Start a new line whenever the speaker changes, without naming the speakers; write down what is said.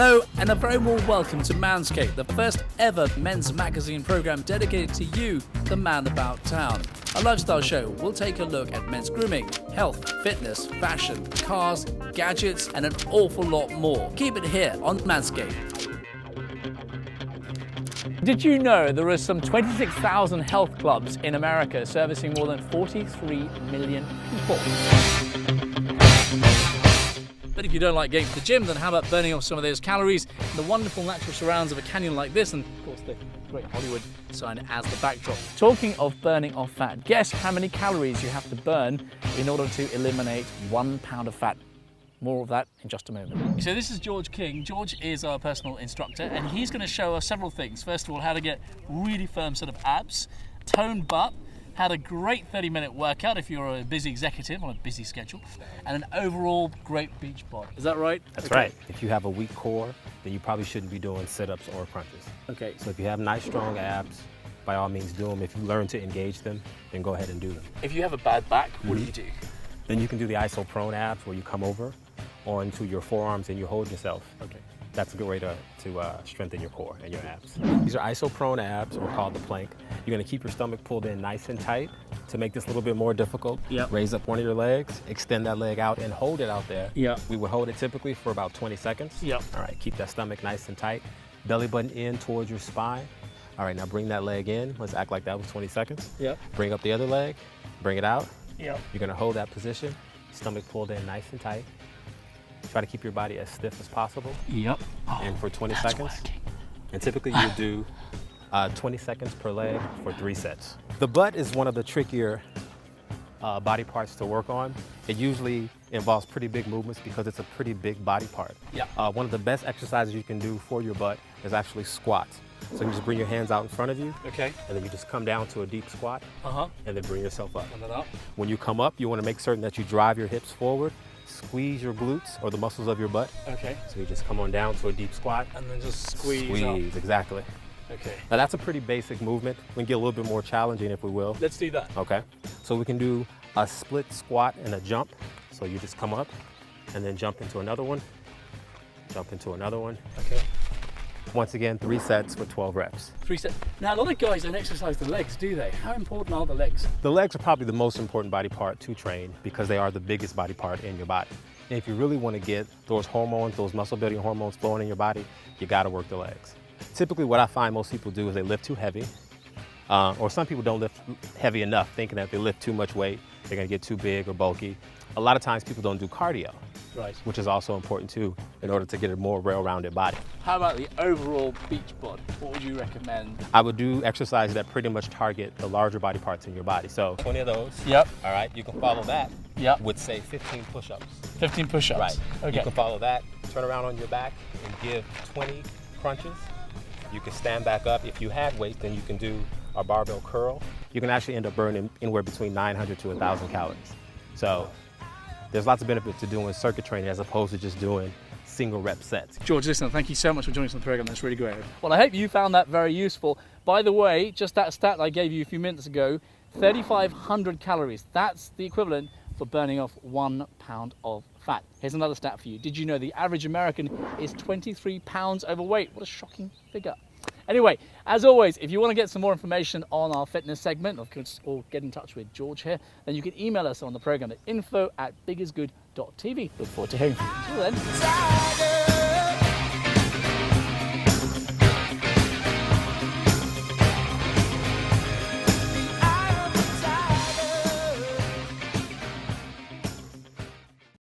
Hello and a very warm welcome to Manscape, the first ever men's magazine program dedicated to you, the man about town. A lifestyle show will take a look at men's grooming, health, fitness, fashion, cars, gadgets and an awful lot more. Keep it here on Manscape. Did you know there are some 26,000 health clubs in America servicing more than 43 million people? But if you don't like going to the gym, then how about burning off some of those calories in the wonderful natural surrounds of a canyon like this, and of course the great Hollywood sign as the backdrop. Talking of burning off fat, guess how many calories you have to burn in order to eliminate 1 pound of fat? More of that in just a moment. So this is George King. George is our personal instructor and he's going to show us several things. First of all, how to get really firm sort of abs, toned butt, had a great 30-minute workout if you're a busy executive on a busy schedule, and an overall great beach bod. Is that right?
That's right. If you have a weak core, then you probably shouldn't be doing sit-ups or crunches.
Okay.
So if you have nice, strong abs, by all means do them. If you learn to engage them, then go ahead and do them.
If you have a bad back, what do you do?
Then you can do the iso-prone abs where you come over onto your forearms and you hold yourself.
Okay.
That's a good way to strengthen your core and your abs. These are iso-prone abs, or called the plank. You're gonna keep your stomach pulled in nice and tight. To make this a little bit more difficult, raise up one of your legs, extend that leg out and hold it out there. We would hold it typically for about 20 seconds. All right, keep that stomach nice and tight. Belly button in towards your spine. All right, now bring that leg in. Let's act like that was 20 seconds. Bring up the other leg, bring it out. You're gonna hold that position, stomach pulled in nice and tight. Try to keep your body as stiff as possible. And for 20 seconds.
Working.
And typically you do 20 seconds per leg for 3 sets. The butt is one of the trickier body parts to work on. It usually involves pretty big movements because it's a pretty big body part. One of the best exercises you can do for your butt is actually squats. So you just bring your hands out in front of you. And then you just come down to a deep squat. And then bring yourself up.
And then up.
When you come up, you want to make certain that you drive your hips forward. Squeeze your glutes or the muscles of your butt. So you just come on down to a deep squat.
And then just squeeze
Squeeze,
up.
Exactly. Now that's a pretty basic movement. We can get a little bit more challenging if we will.
Let's do that.
Okay. So we can do a split squat and a jump. So you just come up and then jump into another one. Jump into another one. Once again, 3 sets for 12 reps.
3 sets. Now, a lot of guys don't exercise the legs, do they? How important are the legs?
The legs are probably the most important body part to train because they are the biggest body part in your body. And if you really want to get those hormones, those muscle building hormones flowing in your body, you got to work the legs. Typically what I find most people do is they lift too heavy, or some people don't lift heavy enough, thinking that if they lift too much weight, they're going to get too big or bulky. A lot of times people don't do cardio. Which is also important too, in order to get a more well-rounded body.
How about the overall beach bod? What would you recommend?
I would do exercises that pretty much target the larger body parts in your body. So 20 of those. All right, you can follow that with say 15 push-ups.
15 push-ups.
Right.
Okay.
You can follow that, turn around on your back and give 20 crunches. You can stand back up. If you had weight, then you can do a barbell curl. You can actually end up burning anywhere between 900 to 1,000 calories. So there's lots of benefit to doing circuit training as opposed to just doing single rep sets. George,
listen, thank you so much for joining us on the program. That's really great. Well, I hope you found that very useful. By the way, just that stat I gave you a few minutes ago, 3,500 calories. That's the equivalent for burning off 1 pound of fat. Here's another stat for you. Did you know the average American is 23 pounds overweight? What a shocking figure. Anyway, as always, if you want to get some more information on our fitness segment, or get in touch with George here, then you can email us on the program at info@bigisgood.tv. Look forward to hearing from you. Until then.